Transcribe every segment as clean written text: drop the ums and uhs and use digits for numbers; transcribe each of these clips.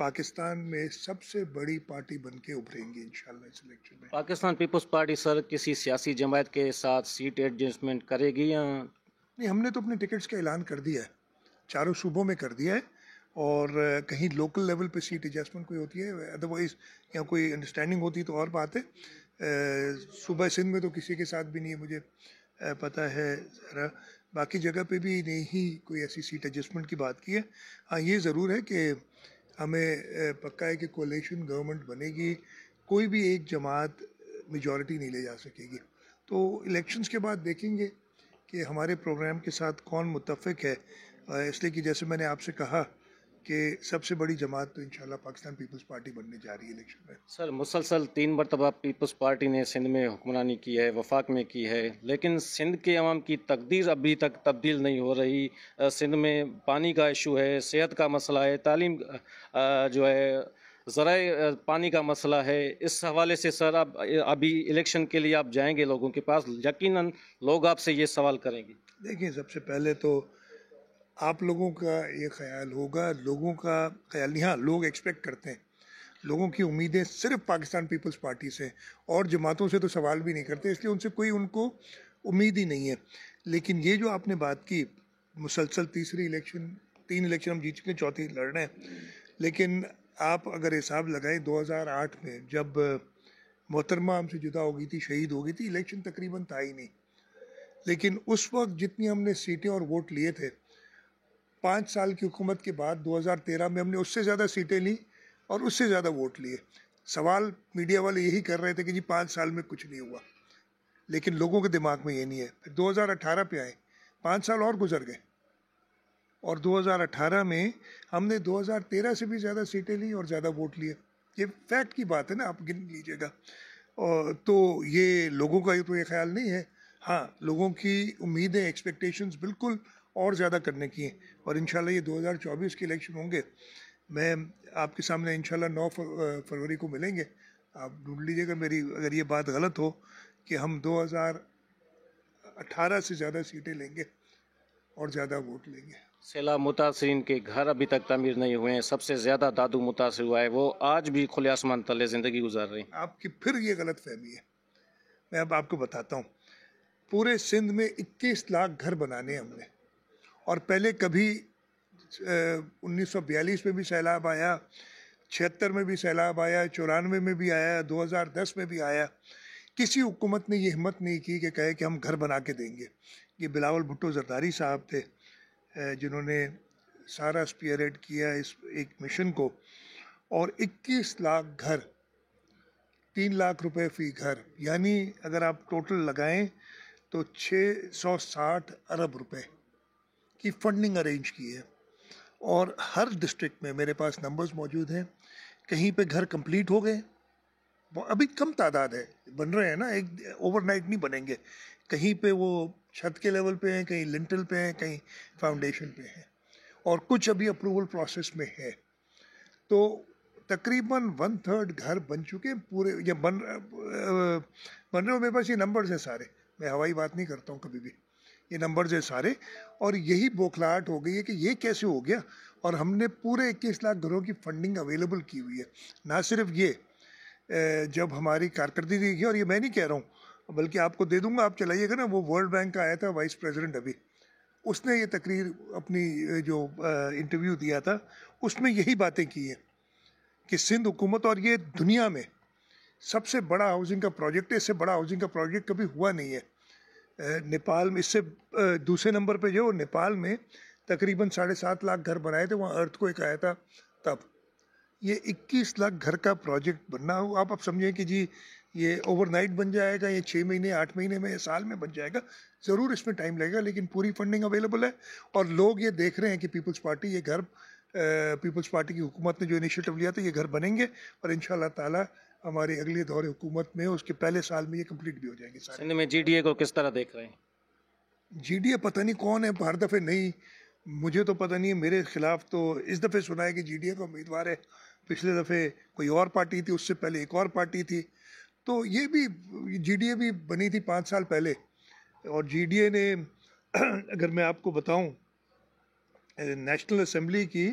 پاکستان میں سب سے بڑی پارٹی بن کے ابھریں گے انشاءاللہ اس الیکشن میں. پاکستان پیپلز پارٹی سر کسی سیاسی جماعت کے ساتھ سیٹ ایڈجسٹمنٹ کرے گی یا نہیں؟ ہم نے تو اپنے ٹکٹس کا اعلان کر دیا ہے، چاروں صوبوں میں کر دیا ہے، اور کہیں لوکل لیول پہ سیٹ ایڈجسٹمنٹ کوئی ہوتی ہے، ادروائز یا کوئی انڈرسٹینڈنگ ہوتی تو اور بات ہے. صوبہ سندھ میں تو کسی کے ساتھ بھی نہیں ہے مجھے پتہ ہے ذرا، باقی جگہ پہ بھی نہیں کوئی ایسی سیٹ ایڈجسٹمنٹ کی بات کی ہے. ہاں یہ ضرور ہے کہ ہمیں پکا ہے کہ کولیشن گورنمنٹ بنے گی، کوئی بھی ایک جماعت میجورٹی نہیں لے جا سکے گی. تو الیکشنز کے بعد دیکھیں گے کہ ہمارے پروگرام کے ساتھ کون متفق ہے، اس لیے کہ جیسے میں نے آپ سے کہا کہ سب سے بڑی جماعت تو انشاءاللہ پاکستان پیپلز پارٹی بننے جا رہی ہے الیکشن میں. سر مسلسل 3 مرتبہ پیپلز پارٹی نے سندھ میں حکمرانی کی ہے، وفاق میں کی ہے، لیکن سندھ کے عوام کی تقدیر ابھی تک تبدیل نہیں ہو رہی. سندھ میں پانی کا ایشو ہے، صحت کا مسئلہ ہے، تعلیم جو ہے، ذرائع پانی کا مسئلہ ہے. اس حوالے سے سر اب ابھی الیکشن کے لیے آپ جائیں گے لوگوں کے پاس، یقیناً لوگ آپ سے یہ سوال کریں گے. دیکھیں سب سے پہلے تو آپ لوگوں کا یہ خیال ہوگا، لوگوں کا خیال نہیں. ہاں لوگ ایکسپیکٹ کرتے ہیں، لوگوں کی امیدیں صرف پاکستان پیپلز پارٹی سے اور جماعتوں سے تو سوال بھی نہیں کرتے، اس لیے ان سے کوئی ان کو امید ہی نہیں ہے. لیکن یہ جو آپ نے بات کی، مسلسل 3 الیکشن ہم جیت چکے، 4 لڑ رہے ہیں. لیکن آپ اگر حساب لگائیں 2008 میں جب محترمہ ہم سے جدا ہو گئی تھی، شہید ہو گئی تھی، الیکشن تقریباً تھا ہی نہیں. لیکن اس وقت جتنی ہم نے سیٹیں اور ووٹ لیے تھے، 5 سال کی حکومت کے بعد 2013 میں ہم نے اس سے زیادہ سیٹیں لی اور اس سے زیادہ ووٹ لیے. سوال میڈیا والے یہی کر رہے تھے کہ جی 5 سال میں کچھ نہیں ہوا، لیکن لوگوں کے دماغ میں یہ نہیں ہے. پھر 2018 پہ آئے، 5 سال اور گزر گئے، اور 2018 میں ہم نے 2013 سے بھی زیادہ سیٹیں لی اور زیادہ ووٹ لیے. یہ فیکٹ کی بات ہے نا، آپ گن لیجئے گا. تو یہ لوگوں کا تو یہ خیال نہیں ہے. ہاں لوگوں کی امیدیں، ایکسپیکٹیشنز بالکل اور زیادہ کرنے کی ہیں، اور انشاءاللہ یہ 2024 کے الیکشن ہوں گے. میں آپ کے سامنے انشاءاللہ 9 فروری کو ملیں گے. آپ ڈھونڈ لیجئے گا میری اگر یہ بات غلط ہو کہ ہم 2018 سے زیادہ سیٹیں لیں گے اور زیادہ ووٹ لیں گے. سیلاب متاثرین کے گھر ابھی تک تعمیر نہیں ہوئے ہیں، سب سے زیادہ دادو متاثر ہوا ہے، وہ آج بھی کھلے آسمان تلے زندگی گزار رہے ہیں. آپ کی پھر یہ غلط فہمی ہے. میں اب آپ کو بتاتا ہوں، پورے سندھ میں 21 لاکھ گھر بنانے ہیں ہم نے، اور پہلے کبھی 1942 میں بھی سیلاب آیا، 76 میں بھی سیلاب آیا، 94 میں بھی آیا، 2010 میں بھی آیا. کسی حکومت نے یہ ہمت نہیں کی کہ کہے کہ ہم گھر بنا کے دیں گے. یہ بلاول بھٹو زرداری صاحب تھے جنہوں نے سارا اسپیئرہیڈ کیا اس ایک مشن کو، اور 21 لاکھ گھر، 3 لاکھ روپے فی گھر، یعنی اگر آپ ٹوٹل لگائیں تو 660 ارب روپے کی فنڈنگ ارینج کی ہے. اور ہر ڈسٹرکٹ میں میرے پاس نمبرز موجود ہیں، کہیں پہ گھر کمپلیٹ ہو گئے، ابھی کم تعداد ہے، بن رہے ہیں نا، ایک اوور نائٹ نہیں بنیں گے. کہیں پہ وہ چھت کے لیول پہ ہیں، کہیں لنٹل پہ ہیں، کہیں فاؤنڈیشن پہ ہیں، اور کچھ ابھی اپروول پروسیس میں ہے. تو تقریباً 1/3 گھر بن چکے پورے، یا بن رہے ہو. میرے پاس یہ نمبرز ہیں سارے، میں ہوائی بات نہیں کرتا ہوں کبھی بھی، یہ نمبرز ہیں سارے. اور یہی بوکھلاہٹ ہو گئی ہے کہ یہ کیسے ہو گیا، اور ہم نے پورے 21 لاکھ گھروں کی فنڈنگ اویلیبل کی ہوئی ہے. نہ صرف یہ، جب ہماری کارکردگی دیکھی، اور یہ میں نہیں کہہ رہا ہوں بلکہ آپ کو دے دوں گا، آپ چلائیے گا نا، وہ ورلڈ بینک کا آیا تھا وائس پریزیڈنٹ ابھی، اس نے یہ تقریر اپنی جو انٹرویو دیا تھا اس میں یہی باتیں کی ہیں کہ سندھ حکومت، اور یہ دنیا میں سب سے بڑا ہاؤسنگ کا پروجیکٹ ہے، اس سے بڑا ہاؤسنگ کا پروجیکٹ کبھی ہوا نہیں ہے. نیپال میں اس سے دوسرے نمبر پہ جو نیپال میں تقریباً 7.5 لاکھ گھر بنائے تھے، وہاں ارتھ کوئک آیا تھا تب. یہ 21 لاکھ گھر کا پروجیکٹ بننا ہو، آپ اب سمجھیں کہ جی یہ اوور نائٹ بن جائے گا، یہ 6 مہینے 8 مہینے میں، سال میں بن جائے گا. ضرور اس میں ٹائم لگے گا، لیکن پوری فنڈنگ اویلیبل ہے، اور لوگ یہ دیکھ رہے ہیں کہ پیپلز پارٹی یہ گھر، پیپلز پارٹی کی حکومت نے جو انیشیٹو لیا تھا، یہ گھر بنیں گے، اور انشاءاللہ تعالی ہمارے اگلے دور حکومت میں اس کے پہلے سال میں یہ کمپلیٹ بھی ہو جائیں گے سارے. سندھ میں جی ڈی اے کو کس طرح دیکھ رہے ہیں؟ جی ڈی اے پتہ نہیں کون ہے، ہر دفعہ نہیں، مجھے تو پتہ نہیں ہے. میرے خلاف تو اس دفعہ سنا ہے کہ جی ڈی اے کا امیدوار ہے، پچھلے دفعے کوئی اور پارٹی تھی، اس سے پہلے ایک اور پارٹی تھی. تو یہ بھی جی ڈی اے بھی بنی تھی 5 سال پہلے، اور جی ڈی اے نے اگر میں آپ کو بتاؤں نیشنل اسمبلی کی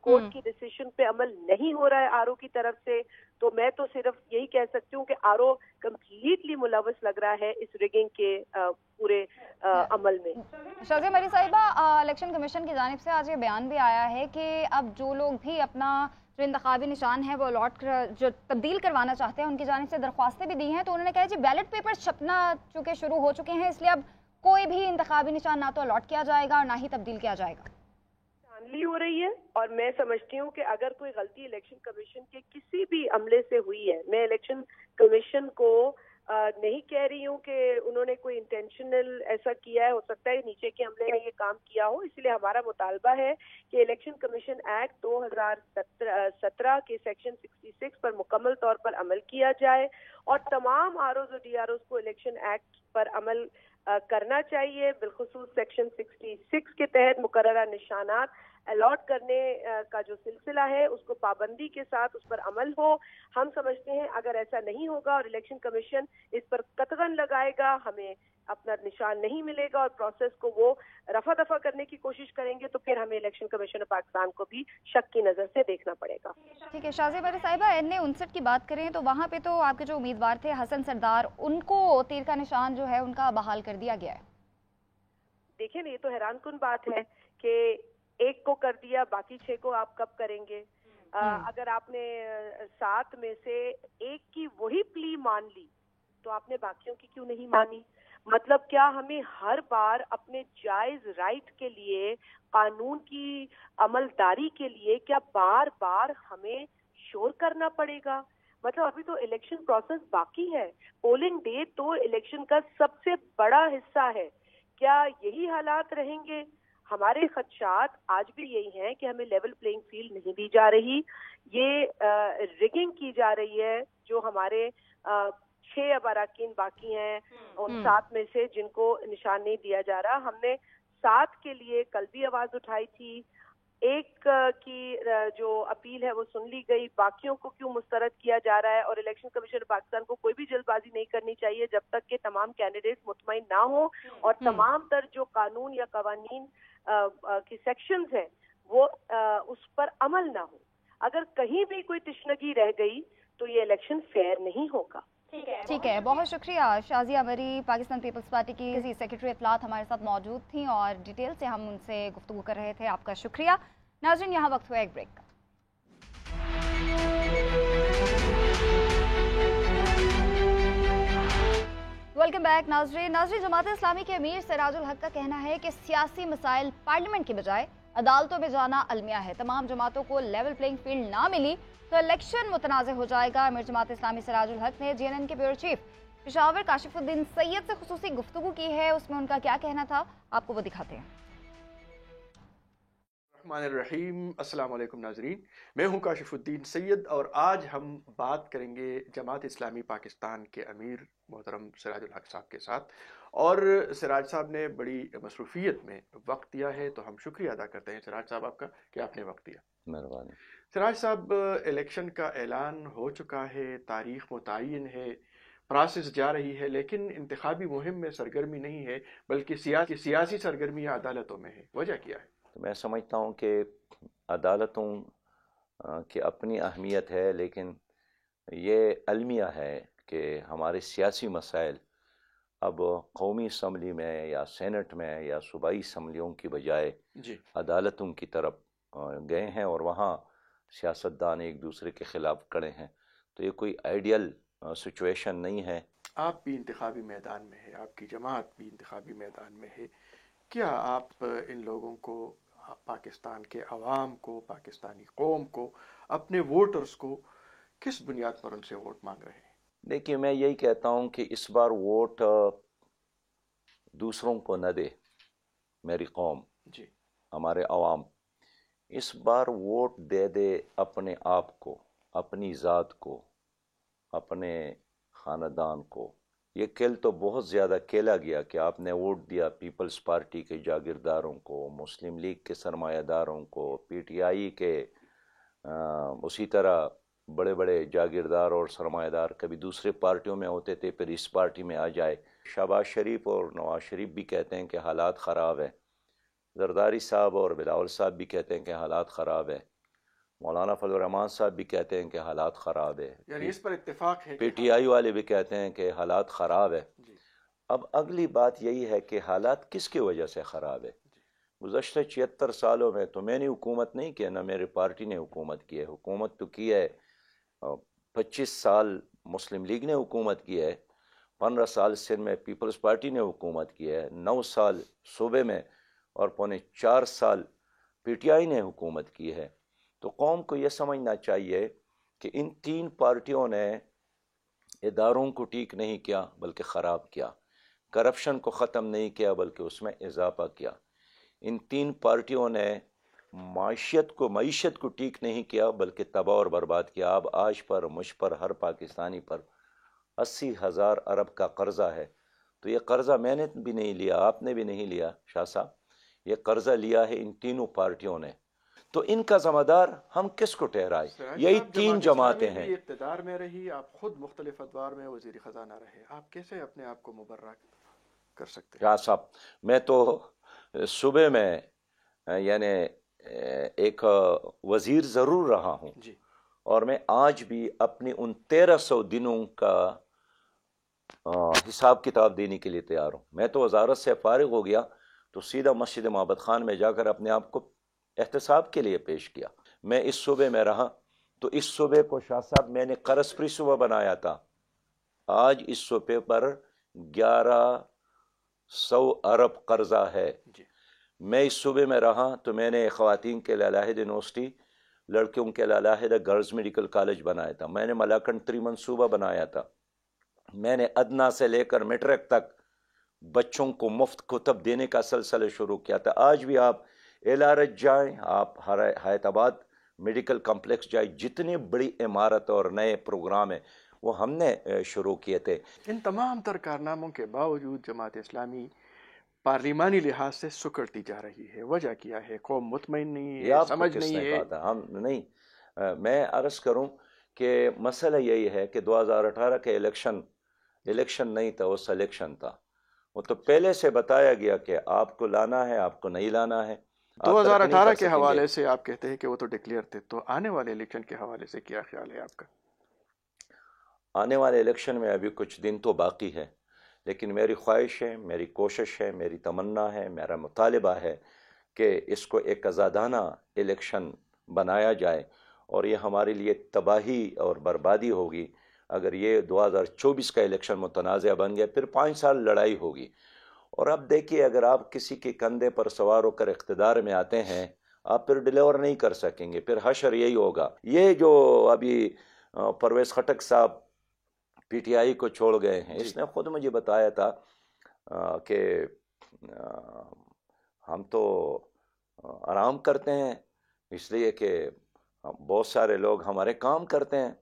کورٹ کی ڈیسیشن پہ عمل نہیں ہو رہا ہے آر او کی طرف سے, تو میں تو صرف یہی کہہ سکتی ہوں کہ آر او کمپلیٹلی ملوث لگ رہا ہے اس ریگنگ کے پورے عمل میں. شازیہ مری صاحبہ, الیکشن کمیشن کی جانب سے آج یہ بیان بھی آیا ہے کہ اب جو لوگ بھی اپنا جو انتخابی نشان ہے وہ الاٹ جو تبدیل کروانا چاہتے ہیں ان کی جانب سے درخواستیں بھی دی ہیں, تو انہوں نے کہا جی بیلٹ پیپر چھپنا چونکہ شروع ہو چکے ہیں, اس لیے اب کوئی بھی انتخابی نشان نہ تو الاٹ کیا جائے گا اور نہ ہی تبدیل کیا جائے گا. دھاندلی ہو رہی ہے, اور میں سمجھتی ہوں کہ اگر کوئی غلطی الیکشن کمیشن کے کسی بھی عملے سے ہوئی ہے, میں الیکشن کمیشن کو نہیں کہہ رہی ہوں کہ انہوں نے کوئی انٹینشنل ایسا کیا ہے, ہو سکتا ہے نیچے کے عملے میں یہ کام کیا ہو, اس لیے ہمارا مطالبہ ہے کہ الیکشن کمیشن ایکٹ 2017 کے سیکشن 66 پر مکمل طور پر عمل کیا جائے, اور تمام آر اوز اور ڈی آر اوز کو الیکشن ایکٹ پر عمل کرنا چاہیے, بالخصوص سیکشن 66 کے تحت مقررہ نشانات الاٹ کرنے کا جو سلسلہ ہے اس کو پابندی کے ساتھ اس پر عمل ہو. ہم سمجھتے ہیں اگر ایسا نہیں ہوگا اور الیکشن کمیشن اس پر قطغن لگائے گا, ہمیں اپنا نشان نہیں ملے گا اور پروسیس کو وہ رفع دفع کرنے کی کوشش کریں گے, تو پھر ہمیں الیکشن کمیشن آف پاکستان کو بھی شک کی نظر سے دیکھنا پڑے گا. ٹھیک ہے شازیہ مری صاحبہ, NA 59 کی بات کریں تو وہاں پہ تو آپ کے جو امیدوار تھے حسن سردار, ان کو تیر کا نشان جو ہے ان کا بحال کر دیا گیا ہے. دیکھیں یہ تو حیران کن بات ہے کہ ایک کو کر دیا, باقی 6 کو آپ کب کریں گے؟ اگر آپ نے 7 میں سے ایک کی وہی پلی مان لی تو آپ نے باقیوں کی کیوں نہیں مانی؟ مطلب کیا ہمیں ہر بار اپنے جائز رائٹ کے لیے, قانون کی عملداری کے لیے کیا بار بار ہمیں شور کرنا پڑے گا؟ مطلب ابھی تو الیکشن پروسیس باقی ہے, پولنگ ڈے تو الیکشن کا سب سے بڑا حصہ ہے. کیا یہی حالات رہیں گے؟ ہمارے خدشات آج بھی یہی ہیں کہ ہمیں لیول پلینگ فیلڈ نہیں دی جا رہی, یہ ریگنگ کی جا رہی ہے. جو ہمارے 6 اب اراکین باقی ہیں ان 7 میں سے جن کو نشان نہیں دیا جا رہا, ہم نے 7 کے لیے کل بھی آواز اٹھائی تھی, ایک کی جو اپیل ہے وہ سن لی گئی, باقیوں کو کیوں مسترد کیا جا رہا ہے؟ اور الیکشن کمیشن پاکستان کو کوئی بھی جلد بازی نہیں کرنی چاہیے جب تک کہ تمام کینڈیڈیٹس مطمئن نہ ہوں اور تمام تر جو قانون یا قوانین کی سیکشنز ہیں وہ اس پر عمل نہ ہو. اگر کہیں بھی کوئی تشنگی رہ گئی تو یہ الیکشن فیئر نہیں ہوگا. ٹھیک ہے, بہت شکریہ. شازیہ مری پاکستان پیپلز پارٹی کی سیکرٹری اطلاعات ہمارے ساتھ موجود تھیں اور ڈیٹیل سے ہم ان سے گفتگو کر رہے تھے. آپ کا شکریہ. ناظرین یہاں وقت ہوا ایک بریک کا. ویلکم بیک ناظرین. جماعت اسلامی کے امیر سراج الحق کا کہنا ہے کہ سیاسی مسائل پارلیمنٹ کے بجائے عدالتوں میں جانا المیہ ہے. تمام جماعتوں کو لیول پلینگ فیلڈ نہ ملی تو الیکشن متنازع ہو جائے گا. امیر جماعت اسلامی سراج الحق نے JNN کے بیورو چیف پشاور کاشف الدین سید سے خصوصی گفتگو کی ہے. اس میں ان کا کیا کہنا تھا آپ کو وہ دکھاتے ہیں. الرحمن الرحیم. السلام علیکم ناظرین, میں ہوں کاشف الدین سید اور آج ہم بات کریں گے جماعت اسلامی پاکستان کے امیر محترم سراج الحق صاحب کے ساتھ. اور سراج صاحب نے بڑی مصروفیت میں وقت دیا ہے تو ہم شکریہ ادا کرتے ہیں سراج صاحب آپ کا کہ آپ نے وقت دیا. مہربانی. سراج صاحب, الیکشن کا اعلان ہو چکا ہے, تاریخ متعین ہے, پروسیس جا رہی ہے, لیکن انتخابی مہم میں سرگرمی نہیں ہے بلکہ سیاسی سرگرمیاں عدالتوں میں ہے. وجہ کیا ہے؟ میں سمجھتا ہوں کہ عدالتوں کی اپنی اہمیت ہے, لیکن یہ المیہ ہے کہ ہمارے سیاسی مسائل اب قومی اسمبلی میں یا سینٹ میں یا صوبائی اسمبلیوں کی بجائے عدالتوں کی طرف گئے ہیں اور وہاں سیاستدان ایک دوسرے کے خلاف کھڑے ہیں. تو یہ کوئی آئیڈیل سچویشن نہیں ہے. آپ بھی انتخابی میدان میں ہے, آپ کی جماعت بھی انتخابی میدان میں ہے, کیا آپ ان لوگوں کو, پاکستان کے عوام کو, پاکستانی قوم کو, اپنے ووٹرز کو کس بنیاد پر ان سے ووٹ مانگ رہے ہیں؟ دیکھیے, میں یہی کہتا ہوں کہ اس بار ووٹ دوسروں کو نہ دے میری قوم, ہمارے عوام. اس بار ووٹ دے دے اپنے آپ کو, اپنی ذات کو, اپنے خاندان کو. یہ کل تو بہت زیادہ کھیلا گیا کہ آپ نے ووٹ دیا پیپلز پارٹی کے جاگیرداروں کو, مسلم لیگ کے سرمایہ داروں کو, PTI کے اسی طرح بڑے بڑے جاگیردار اور سرمایہ دار کبھی دوسرے پارٹیوں میں ہوتے تھے پھر اس پارٹی میں آ جائے. شہباز شریف اور نواز شریف بھی کہتے ہیں کہ حالات خراب ہیں, زرداری صاحب اور بلاول صاحب بھی کہتے ہیں کہ حالات خراب ہے، مولانا فضل الرحمان صاحب بھی کہتے ہیں کہ حالات خراب ہے، یعنی اس پر اتفاق ہے، پی ٹی آئی والے بھی کہتے ہیں کہ حالات خراب ہے۔ اب اگلی بات یہی ہے کہ حالات کس کی وجہ سے خراب ہے؟ گزشتہ 76 سالوں میں تو میں نے حکومت نہیں کی، نہ میری پارٹی نے حکومت کی ہے، حکومت تو کی ہے 25 سال مسلم لیگ نے حکومت کی ہے، 15 سال سندھ میں پیپلز پارٹی نے حکومت کی ہے، 9 سال صوبے میں اور 4.25 سال پی ٹی آئی نے حکومت کی ہے۔ تو قوم کو یہ سمجھنا چاہیے کہ ان 3 پارٹیوں نے اداروں کو ٹھیک نہیں کیا بلکہ خراب کیا، کرپشن کو ختم نہیں کیا بلکہ اس میں اضافہ کیا، ان 3 پارٹیوں نے معیشت کو ٹھیک نہیں کیا بلکہ تباہ اور برباد کیا۔ اب آج پر مجھ پر ہر پاکستانی پر 80,000 ارب کا قرضہ ہے، تو یہ قرضہ میں نے بھی نہیں لیا، آپ نے بھی نہیں لیا شاہ صاحب، یہ قرضہ لیا ہے ان تینوں پارٹیوں نے، تو ان کا ذمہ دار ہم کس کو ٹھہرائیں؟ یہی 3 جماعتیں ہیں۔ اقتدار میں رہی، آپ خود مختلف ادوار میں وزیر خزانہ رہے، آپ کیسے اپنے آپ کو مبرہ کر سکتے ہیں؟ شاہ صاحب میں تو صوبے میں یعنی ایک وزیر ضرور رہا ہوں جی، اور میں آج بھی اپنی ان 1300 دنوں کا حساب کتاب دینے کے لیے تیار ہوں۔ میں تو وزارت سے فارغ ہو گیا تو سیدھا مسجد معبد خان میں جا کر اپنے آپ کو احتساب کے لیے پیش کیا۔ میں اس صوبے میں رہا تو اس صوبے کو شاہ صاحب میں نے قرض فری صوبہ بنایا تھا، آج اس صوبے پر 1100 ارب قرضہ ہے۔ میں اس صوبے میں رہا تو میں نے خواتین کے لیے علیحدہ یونیورسٹی، لڑکیوں کے لیے علیحدہ گرلز میڈیکل کالج بنایا تھا، میں نے ملاکنڈ 3 منصوبہ بنایا تھا، میں نے ادنا سے لے کر میٹرک تک بچوں کو مفت کتب دینے کا سلسلہ شروع کیا تھا۔ آج بھی آپ ایلارج جائیں، آپ حیات آباد میڈیکل کمپلیکس جائیں، جتنی بڑی عمارت اور نئے پروگرام ہیں وہ ہم نے شروع کیے تھے۔ ان تمام تر کارناموں کے باوجود جماعت اسلامی پارلیمانی لحاظ سے سکڑتی جا رہی ہے، وجہ کیا ہے؟ قوم مطمئن نہیں ہے، سمجھ نہیں ہے؟ ہم نہیں، میں عرض کروں کہ مسئلہ یہی ہے کہ 2018 کے الیکشن نہیں تھا، وہ سلیکشن تھا، وہ تو پہلے سے بتایا گیا کہ آپ کو لانا ہے، آپ کو نہیں لانا ہے۔ 2018 کے حوالے سے آپ کہتے ہیں کہ وہ تو ڈکلیئر تھے، تو آنے والے الیکشن کے حوالے سے کیا خیال ہے آپ کا؟ آنے والے الیکشن میں ابھی کچھ دن تو باقی ہے، لیکن میری خواہش ہے، میری کوشش ہے، میری تمنا ہے، میرا مطالبہ ہے کہ اس کو ایک آزادانہ الیکشن بنایا جائے، اور یہ ہمارے لیے تباہی اور بربادی ہوگی اگر یہ 2024 کا الیکشن متنازع بن گیا، پھر 5 سال لڑائی ہوگی۔ اور اب دیکھیے، اگر آپ کسی کے کندھے پر سوار ہو کر اقتدار میں آتے ہیں، آپ پھر ڈیلیور نہیں کر سکیں گے، پھر حشر یہی ہوگا۔ یہ جو ابھی پرویز خٹک صاحب پی ٹی آئی کو چھوڑ گئے ہیں، اس نے خود مجھے بتایا تھا کہ ہم تو آرام کرتے ہیں اس لیے کہ بہت سارے لوگ ہمارے کام کرتے ہیں،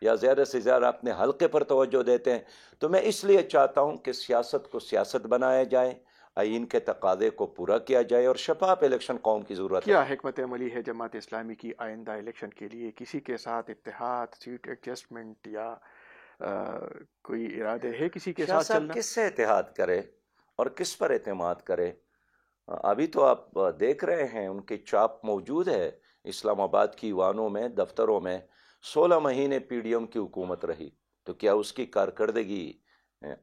یا زیادہ سے زیادہ اپنے حلقے پر توجہ دیتے ہیں، تو میں اس لیے چاہتا ہوں کہ سیاست کو سیاست بنایا جائے، آئین کے تقاضے کو پورا کیا جائے، اور شفاف الیکشن قوم کی ضرورت ہے۔ کیا حکمت عملی ہے جماعت اسلامی کی آئندہ الیکشن کے لیے؟ کسی کے ساتھ اتحاد، سیٹ ایڈجسٹمنٹ، یا کوئی ارادے ہے کسی کے ساتھ چلنا؟ کس سے اتحاد کرے اور کس پر اعتماد کرے؟ ابھی تو آپ دیکھ رہے ہیں ان کی چاپ موجود ہے اسلام آباد کی ایوانوں میں، دفتروں میں۔ 16 مہینے پی ڈی ایم کی حکومت رہی، تو کیا اس کی کارکردگی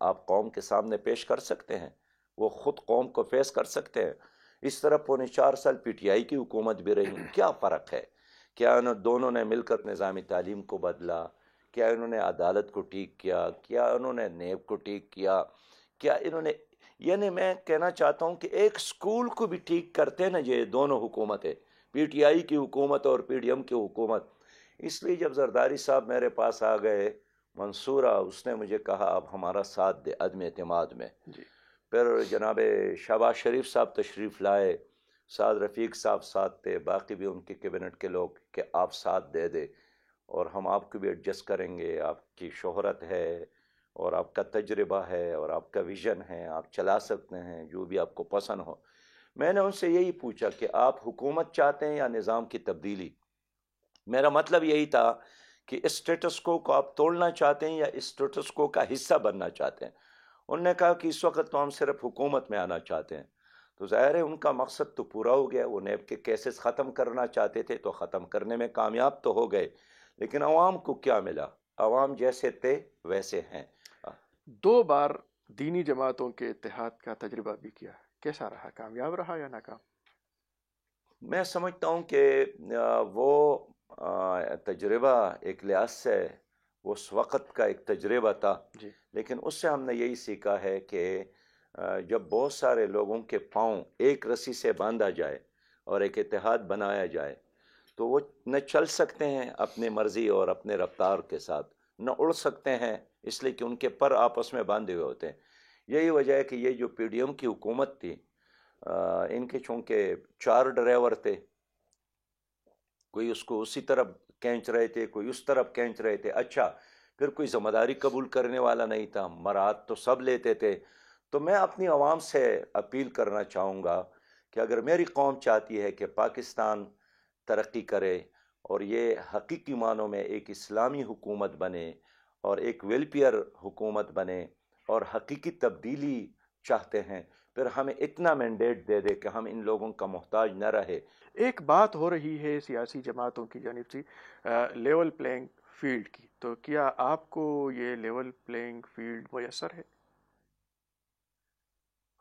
آپ قوم کے سامنے پیش کر سکتے ہیں؟ وہ خود قوم کو فیس کر سکتے ہیں؟ اس طرح 4.25 سال پی ٹی آئی کی حکومت بھی رہی، کیا فرق ہے؟ کیا دونوں نے مل کر نظام تعلیم کو بدلا؟ کیا انہوں نے عدالت کو ٹھیک کیا؟ کیا انہوں نے نیب کو ٹھیک کیا؟ کیا انہوں نے، یعنی میں کہنا چاہتا ہوں کہ ایک سکول کو بھی ٹھیک کرتے نا یہ دونوں حکومتیں، پی ٹی آئی کی حکومت اور پی ڈی ایم کی حکومت۔ اس لیے جب زرداری صاحب میرے پاس آ گئے منصورہ، اس نے مجھے کہا آپ ہمارا ساتھ دے عدم اعتماد میں۔ پھر جناب شہباز شریف صاحب تشریف لائے، سعد رفیق صاحب ساتھ تھے، باقی بھی ان کے کیبنٹ کے لوگ، کہ آپ ساتھ دے دے اور ہم آپ کو بھی ایڈجسٹ کریں گے، آپ کی شہرت ہے اور آپ کا تجربہ ہے اور آپ کا ویژن ہے، آپ چلا سکتے ہیں جو بھی آپ کو پسند ہو۔ میں نے ان سے یہی پوچھا کہ آپ حکومت چاہتے ہیں یا نظام کی تبدیلی؟ میرا مطلب یہی تھا کہ اسٹیٹس کو آپ توڑنا چاہتے ہیں یا اسٹیٹس کو کا حصہ بننا چاہتے ہیں؟ انہوں نے کہا کہ اس وقت تو ہم صرف حکومت میں آنا چاہتے ہیں۔ تو ظاہر ہے ان کا مقصد تو پورا ہو گیا، وہ نیب کے کیسز ختم کرنا چاہتے تھے تو ختم کرنے میں کامیاب تو ہو گئے، لیکن عوام کو کیا ملا؟ عوام جیسے تھے ویسے ہیں۔ 2 بار دینی جماعتوں کے اتحاد کا تجربہ بھی کیا، کیسا رہا؟ کامیاب رہا یا ناکام؟ میں سمجھتا ہوں کہ وہ تجربہ ایک لحاظ سے اس وقت کا ایک تجربہ تھا، لیکن اس سے ہم نے یہی سیکھا ہے کہ جب بہت سارے لوگوں کے پاؤں ایک رسی سے باندھا جائے اور ایک اتحاد بنایا جائے تو وہ نہ چل سکتے ہیں اپنی مرضی اور اپنے رفتار کے ساتھ، نہ اڑ سکتے ہیں اس لیے کہ ان کے پر آپس میں باندھے ہوئے ہوتے ہیں۔ یہی وجہ ہے کہ یہ جو پی ڈی ایم کی حکومت تھی، ان کے چونکہ 4 ڈرائیور تھے، کوئی اس کو اسی طرف کھینچ رہے تھے، کوئی اس طرف کھینچ رہے تھے، اچھا پھر کوئی ذمہ داری قبول کرنے والا نہیں تھا، مراد تو سب لیتے تھے۔ تو میں اپنی عوام سے اپیل کرنا چاہوں گا کہ اگر میری قوم چاہتی ہے کہ پاکستان ترقی کرے اور یہ حقیقی معنوں میں ایک اسلامی حکومت بنے اور ایک ویلفیئر حکومت بنے اور حقیقی تبدیلی چاہتے ہیں، پھر ہمیں اتنا مینڈیٹ دے دے کہ ہم ان لوگوں کا محتاج نہ رہے۔ ایک بات ہو رہی ہے سیاسی جماعتوں کی جانب سے لیول پلینگ فیلڈ کی، تو کیا آپ کو یہ لیول پلینگ فیلڈ میسر ہے؟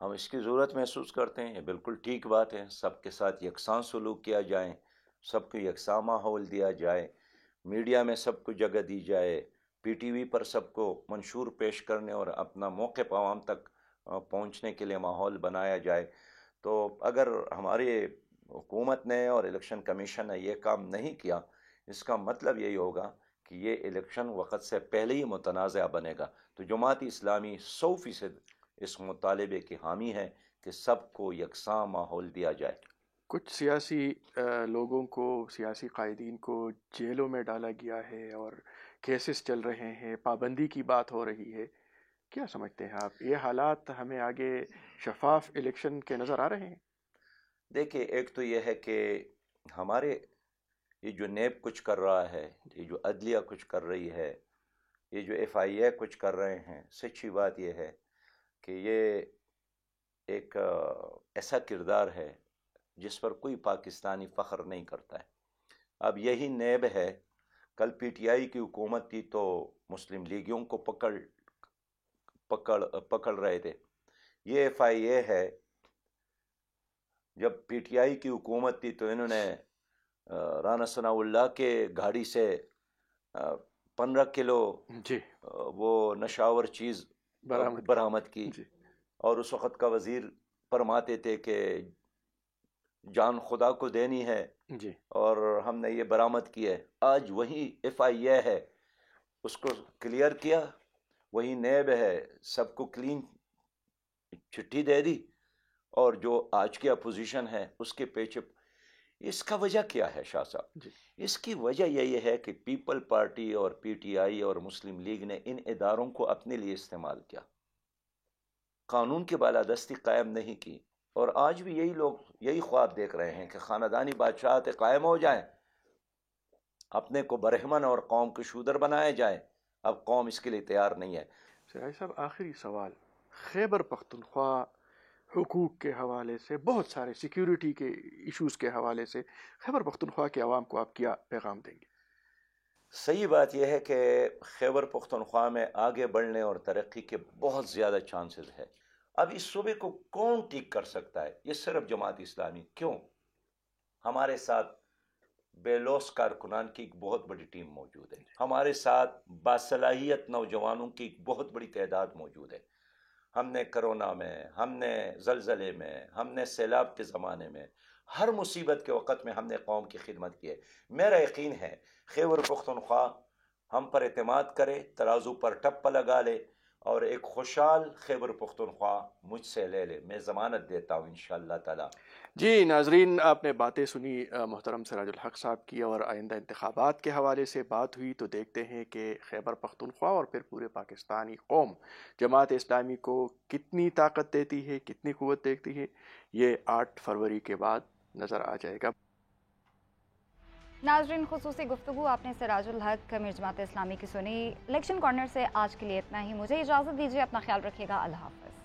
ہم اس کی ضرورت محسوس کرتے ہیں، یہ بالکل ٹھیک بات ہے، سب کے ساتھ یکساں سلوک کیا جائے، سب کو یکساں ماحول دیا جائے، میڈیا میں سب کو جگہ دی جائے، پی ٹی وی پر سب کو منشور پیش کرنے اور اپنا موقف عوام تک پہنچنے کے لیے ماحول بنایا جائے۔ تو اگر ہماری حکومت نے اور الیکشن کمیشن نے یہ کام نہیں کیا، اس کا مطلب یہی ہوگا کہ یہ الیکشن وقت سے پہلے ہی متنازع بنے گا۔ تو جماعت اسلامی 100% اس مطالبے کی حامی ہے کہ سب کو یکساں ماحول دیا جائے۔ کچھ سیاسی لوگوں کو، سیاسی قائدین کو جیلوں میں ڈالا گیا ہے اور کیسز چل رہے ہیں، پابندی کی بات ہو رہی ہے، کیا سمجھتے ہیں آپ؟ یہ حالات ہمیں آگے شفاف الیکشن کے نظر آ رہے ہیں؟ دیکھیں، ایک تو یہ ہے کہ ہمارے یہ جو نیب کچھ کر رہا ہے، یہ جو عدلیہ کچھ کر رہی ہے، یہ جو ایف آئی اے کچھ کر رہے ہیں، سچی بات یہ ہے کہ یہ ایک ایسا کردار ہے جس پر کوئی پاکستانی فخر نہیں کرتا ہے۔ اب یہی نیب ہے، کل پی ٹی آئی کی حکومت تھی تو مسلم لیگیوں کو پکڑ رہے تھے، یہ ایف آئی اے ہے۔ جب پی ٹی آئی کی حکومت تھی تو انہوں نے رانا ثناء اللہ کے گاڑی سے 15 کلو وہ نشاور چیز برآمد کی، اور اس وقت کا وزیر فرماتے تھے کہ جان خدا کو دینی ہے، اور ہم نے یہ برآمد کی ہے۔ آج وہی ایف آئی اے ہے، اس کو کلیئر کیا، وہی نیب ہے، سب کو کلین چٹھی دے دی، اور جو آج کی اپوزیشن ہے اس کے پیچھے۔ اس کا وجہ کیا ہے شاہ صاحب؟ اس کی وجہ یہی ہے کہ پیپل پارٹی اور پی ٹی آئی اور مسلم لیگ نے ان اداروں کو اپنے لیے استعمال کیا، قانون کی بالادستی قائم نہیں کی، اور آج بھی یہی لوگ یہی خواب دیکھ رہے ہیں کہ خاندانی بادشاہت قائم ہو جائیں، اپنے کو برہمن اور قوم کو شودر بنایا جائے۔ اب قوم اس کے لیے تیار نہیں ہے۔ سراج صاحب، آخری سوال، خیبر پختونخوا حقوق کے حوالے سے، بہت سارے سیکیورٹی کے ایشوز کے حوالے سے خیبر پختونخوا کے عوام کو آپ کیا پیغام دیں گے؟ صحیح بات یہ ہے کہ خیبر پختونخوا میں آگے بڑھنے اور ترقی کے بہت زیادہ چانسز ہے۔ اب اس صوبے کو کون ٹھیک کر سکتا ہے؟ یہ صرف جماعت اسلامی۔ کیوں؟ ہمارے ساتھ بے لوث کارکنان کی ایک بہت بڑی ٹیم موجود ہے، ہمارے ساتھ باصلاحیت نوجوانوں کی ایک بہت بڑی تعداد موجود ہے۔ ہم نے کرونا میں، ہم نے زلزلے میں، ہم نے سیلاب کے زمانے میں، ہر مصیبت کے وقت میں ہم نے قوم کی خدمت کی ہے۔ میرا یقین ہے خیبر پختونخوا ہم پر اعتماد کرے، ترازو پر ٹپا لگا لے، اور ایک خوشحال خیبر پختونخوا مجھ سے لے لے، میں ضمانت دیتا ہوں انشاءاللہ تعالی۔ جی ناظرین، آپ نے باتیں سنی محترم سراج الحق صاحب کی، اور آئندہ انتخابات کے حوالے سے بات ہوئی، تو دیکھتے ہیں کہ خیبر پختونخوا اور پھر پورے پاکستانی قوم جماعت اسلامی کو کتنی طاقت دیتی ہے، کتنی قوت دیتی ہے، یہ 8 فروری کے بعد نظر آ جائے گا۔ ناظرین، خصوصی گفتگو آپ نے سراج الحق امیر جماعت اسلامی کی سنی۔ الیکشن کارنر سے آج کے لیے اتنا ہی، مجھے اجازت دیجیے، اپنا خیال رکھیے گا، اللہ حافظ۔